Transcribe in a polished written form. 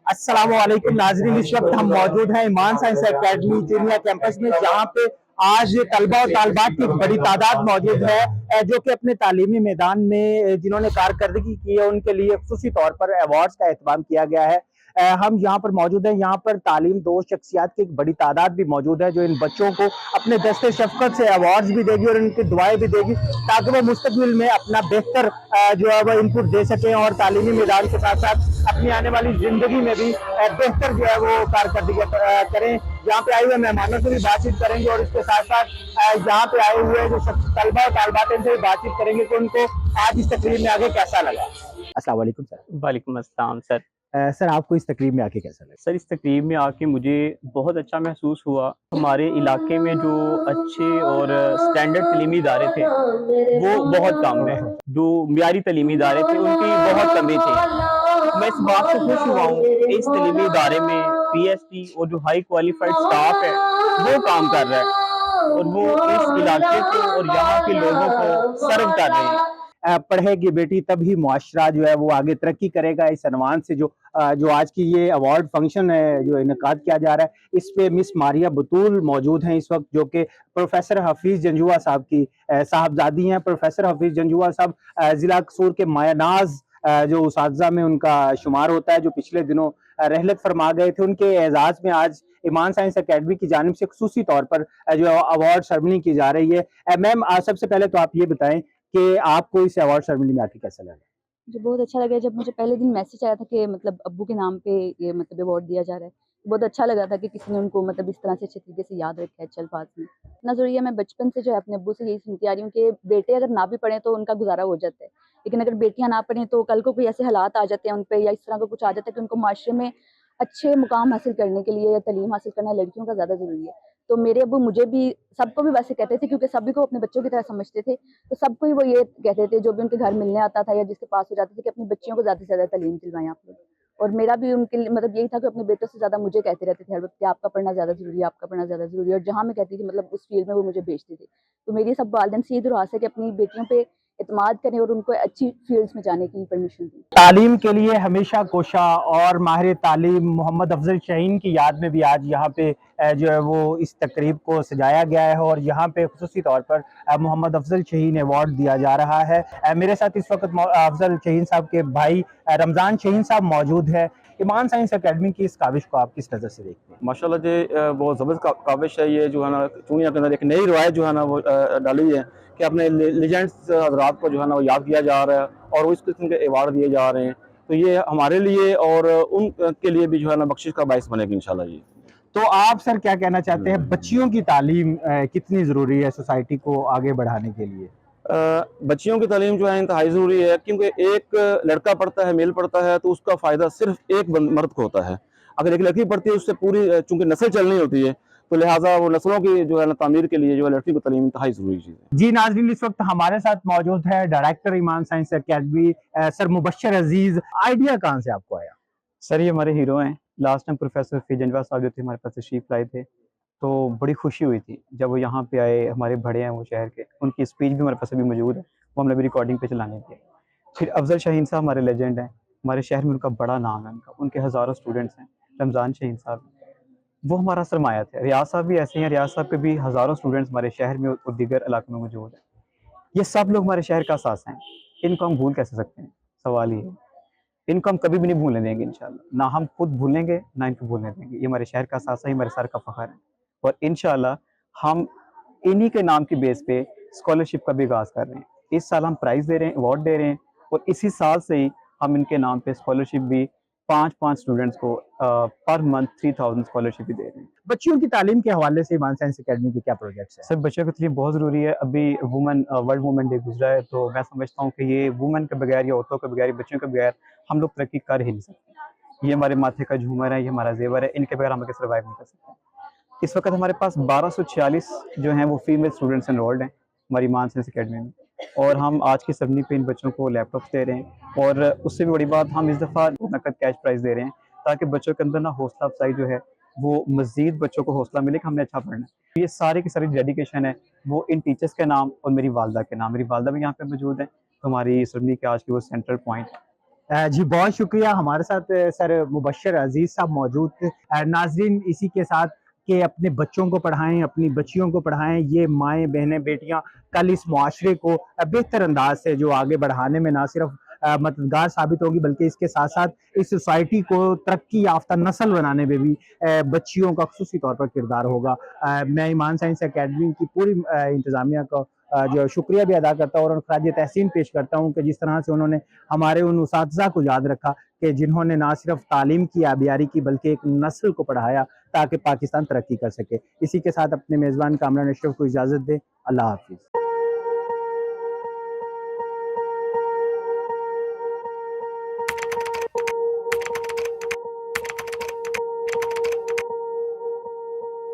अस्सलामुअलैकुम नाज़रीन, इस वक्त हम मौजूद हैं ईमान साइंस एकेडमी चूनिया कैंपस में, जहाँ पे आज तलबा और तालबात की एक बड़ी तादाद मौजूद है जो कि अपने तालीमी मैदान में जिन्होंने कारकर्दगी की है उनके लिए खुसूसी तौर पर अवार्ड्स का एहतमाम किया गया है। हम यहाँ पर मौजूद हैं, यहाँ पर तालीम दो शख्सियात की एक बड़ी तादाद भी मौजूद है जो इन बच्चों को अपने दस्ते शफकत से अवार्ड्स भी देगी और उनकी दुआएं भी देगी ताकि वो मुस्तकबिल में अपना बेहतर जो है वो इनपुट दे सकें और तालीमी मैदान के साथ साथ अपनी आने वाली जिंदगी में भी बेहतर जो है वो कारकर्दगी करें। यहाँ पे आए हुए मेहमानों से भी बातचीत करेंगे और इसके साथ साथ यहाँ पे आए हुए जो तलबा और तालबात इनसे भी बातचीत करेंगे कि उनको आज इस तकरीब में आगे कैसा लगा। अस्सलाम वालेकुम सर। वालेकुम अस्सलाम सर। सर आपको इस तकरीब में आके कैसा लगा? सर इस तकरीब में आके मुझे बहुत अच्छा महसूस हुआ। हमारे इलाके में जो अच्छे और स्टैंडर्ड तलीमी इदारे थे वो बहुत कम है, जो मियारी तलीमी इदारे थे उनकी बहुत कमी थी। मैं इस बात से खुश हुआ हूँ इस तलीमी इदारे में पीएचडी और जो हाई क्वालिफाइड स्टाफ है वो काम कर रहा है और वो इस इलाके को और यहाँ के लोगों को सर्व कर रहे हैं। पढ़ेगी बेटी तभी मुआशरा जो है वो आगे तरक्की करेगा। इस अनवान से जो आज की ये अवार्ड फंक्शन है जो इनेकाद किया जा रहा है, इस पे मिस मारिया बतूल मौजूद हैं इस वक्त, जो कि प्रोफेसर हफीज जंजुआ साहब की साहबजादी हैं। प्रोफेसर हफीज जंजुआ साहब जिला कसूर के मायानाज जो उसातिज़ा में उनका शुमार होता है, जो पिछले दिनों रहलत फरमा गए थे। उनके एजाज में आज ईमान साइंस एकेडमी की जानिब से खुसूसी तौर पर जो अवार्ड सेरेमनी की जा रही है। मैम सबसे पहले तो आप ये बताएं कि आपको इस अवार्ड सेरेमनी में आके कैसा लगा? मुझे बहुत अच्छा लगा जब मुझे पहले दिन मैसेज आया था कि मतलब अब्बू के नाम पे ये मतलब अवार्ड दिया जा रहा है। बहुत अच्छा लगा था कि किसी ने उनको मतलब इस तरह से अच्छे तरीके से याद रखा है। चल पास में इतना ज़रूरी है। मैं बचपन से जो है अपने अब्बू से यही सुनती आ रही हूँ कि बेटे अगर ना भी पढ़ें तो उनका गुजारा हो जाता है, लेकिन अगर बेटियाँ ना पढ़ें तो कल को कोई ऐसे हालात आ जाते हैं उन पे या इस तरह का कुछ आ जाता है कि उनको माशरे में अच्छे मुकाम हासिल करने के लिए या तालीम हासिल करना लड़कियों का ज़्यादा ज़रूरी है। तो मेरे अब्बू मुझे भी सबको भी वैसे कहते थे क्योंकि सभी को अपने बच्चों की तरह समझते थे, तो सबको ही वो ये कहते थे जो भी उनके घर मिलने आता था या जिसके पास हो जाते थे कि अपनी बच्चियों को ज़्यादा से ज़्यादा तालीम दिलवाएं आप लोग। और मेरा भी उनके लिए मतलब यही था कि अपने बेटों से ज़्यादा मुझे कहते रहते थे हर वक्त कि आपका पढ़ना ज़्यादा ज़रूरी है, आपका पढ़ना ज़्यादा ज़रूरी है, और जहाँ मैं कहती थी मतलब उस फील्ड में वो मुझे भेजते थे। तो मेरी सब वालिदैन से ये दुआस है कि अपनी बेटियों पे एतमाद करें और उनको अच्छी फील्ड्स में जाने की परमिशन दें। तालीम के लिए हमेशा कोशा और माहिर तालीम मोहम्मद अफजल शाहीन की याद में भी आज यहाँ पे जो है वो इस तकरीब को सजाया गया है और यहाँ पे खुसूसी तौर पर मोहम्मद अफजल शाहीन अवार्ड दिया जा रहा है। मेरे साथ इस वक्त अफजल शाहीन साहब के भाई रमज़ान शाहीन साहब मौजूद है। ईमान साइंस एकेडमी की इस काविश को आप किस नज़र से देखते हैं? माशाल्लाह जी, बहुत ज़बरदस्त काविश है ये जो है ना, चूनिया के अंदर एक नई रवायत जो है ना वो डाली है कि अपने लेजेंड्स हजरात को जो है ना वो याद किया जा रहा है और वो इस किस्म के अवार्ड दिए जा रहे हैं। तो ये हमारे लिए और उन के लिए भी जो है ना बख्शिश का बायस बनेगी इंशाल्लाह जी। तो आप सर क्या कहना चाहते हैं, बच्चियों की तालीम कितनी ज़रूरी है सोसाइटी को आगे बढ़ाने के लिए? बच्चियों की तालीम जो है इंतहाई ज़रूरी है, क्योंकि एक लड़का पढ़ता है, मेल पढ़ता है, तो उसका फ़ायदा सिर्फ एक मर्द को होता है। अगर एक लड़की पढ़ती है उससे पूरी चूँकि नस्ल चलनी होती है, तो लिहाजा वो नस्लों की जो है ना तामीर के लिए जो है लड़की को तालीम इंतहाई ज़रूरी चीज़ है। जी नाज़रीन, इस वक्त हमारे साथ मौजूद है डायरेक्टर ईमान साइंस एकेडमी सर मुबश्शिर अजीज। आइडिया कहाँ से आपको आया? सर ये हमारे हीरो हैं। Last time professor Hafeez Janjua साहब जो थे हमारे पास तशरीफ लाए थे, तो बड़ी खुशी हुई थी जब वो यहाँ पे आए। हमारे बड़े हैं वो शहर के, उनकी स्पीच भी हमारे पास अभी मौजूद है, वो हमने अभी रिकॉर्डिंग पे चलाने की है। फिर अफजल शाहीन साहब हमारे लेजेंड हैं, हमारे शहर में उनका बड़ा नाम है, उनके हज़ारों स्टूडेंट्स हैं। रमज़ान शाहीन साहब वो हमारा सरमाया थे। रियाज साहब भी ऐसे हैं, रियाज साहब के भी हज़ारों स्टूडेंट्स हमारे शहर में और दीगर इलाकों में मौजूद हैं। ये सब लोग हमारे शहर का सास हैं, इनको हम भूल कैसे सकते हैं? सवाल ही है। इनको हम कभी भी नहीं भूलने देंगे इंशाल्लाह, ना हम खुद भूलेंगे ना इनको भूलने देंगे। ये हमारे शहर का सासा है, हमारे सर का फ़ख्र है और इंशाल्लाह हम इन्हीं के नाम की बेस पे स्कॉलरशिप का भी आगाज़ कर रहे हैं। इस साल हम प्राइज़ दे रहे हैं, अवार्ड दे रहे हैं और इसी साल से ही हम इनके नाम पे स्कॉलरशिप भी 5-5 स्टूडेंट्स को पर मंथ 3000 स्कॉलरशिप भी दे रहे हैं। बच्चियों की तालीम के हवाले से ईमान साइंस एकेडमी के क्या प्रोजेक्ट्स हैं? सर बच्चों के लिए बहुत ज़रूरी है। अभी वर्ल्ड वुमेन डे गुजरा है, तो मैं समझता हूँ कि ये वुमेन के बगैर या औरतों के बगैर, बच्चों के बगैर हम लोग तरक्की कर ही नहीं सकते। ये हमारे माथे का झूमर है, ये हमारा जेवर है, इनके बगैर हम आगे सर्वाइव नहीं कर सकते। इस वक्त हमारे पास 1246 जो हैं वो फीमेल स्टूडेंट्स एनरोल्ड हैं हमारी ईमान साइंस एकेडमी में, और हम आज की सेरेमनी पे इन बच्चों को लैपटॉप्स दे रहे हैं और उससे भी बड़ी बात हम इस दफ़ा नकद कैश प्राइज़ दे रहे हैं ताकि बच्चों के अंदर ना हौसला अफजाई जो है वो मज़ीद बच्चों को हौसला मिले कि हमने अच्छा पढ़ना है। ये सारी की सारी डेडिकेशन है वो इन टीचर्स के नाम और मेरी वालदा के नाम। मेरी वालदा भी यहाँ पे मौजूद है, तो हमारी सेरेमनी के आज की वो सेंट्रल पॉइंट है। जी बहुत शुक्रिया। हमारे साथ सर मुबश्शिर अजीज साहब मौजूद थे। नाजरीन, इसी के साथ कि अपने बच्चों को पढ़ाएं, अपनी बच्चियों को पढ़ाएं, ये माएँ बहनें बेटियां कल इस मुआशरे को बेहतर अंदाज से जो आगे बढ़ाने में ना सिर्फ मददगार साबित होगी, बल्कि इसके साथ साथ इस सोसाइटी को तरक्की याफ्ता नस्ल बनाने में भी बच्चियों का खुसूसी तौर पर किरदार होगा। मैं ईमान साइंस अकेडमी की पूरी इंतजामिया को जो शुक्रिया भी अदा करता हूँ और खराज तहसीन पेश करता हूँ कि जिस तरह से उन्होंने हमारे उन उसातिज़ा को याद रखा कि जिन्होंने ना सिर्फ तालीम की आबियारी की, बल्कि एक नस्ल को पढ़ाया ताकि पाकिस्तान तरक्की कर सके। इसी के साथ अपने मेज़बान कामरान अशरफ को इजाज़त दें। अल्लाह हाफिज़।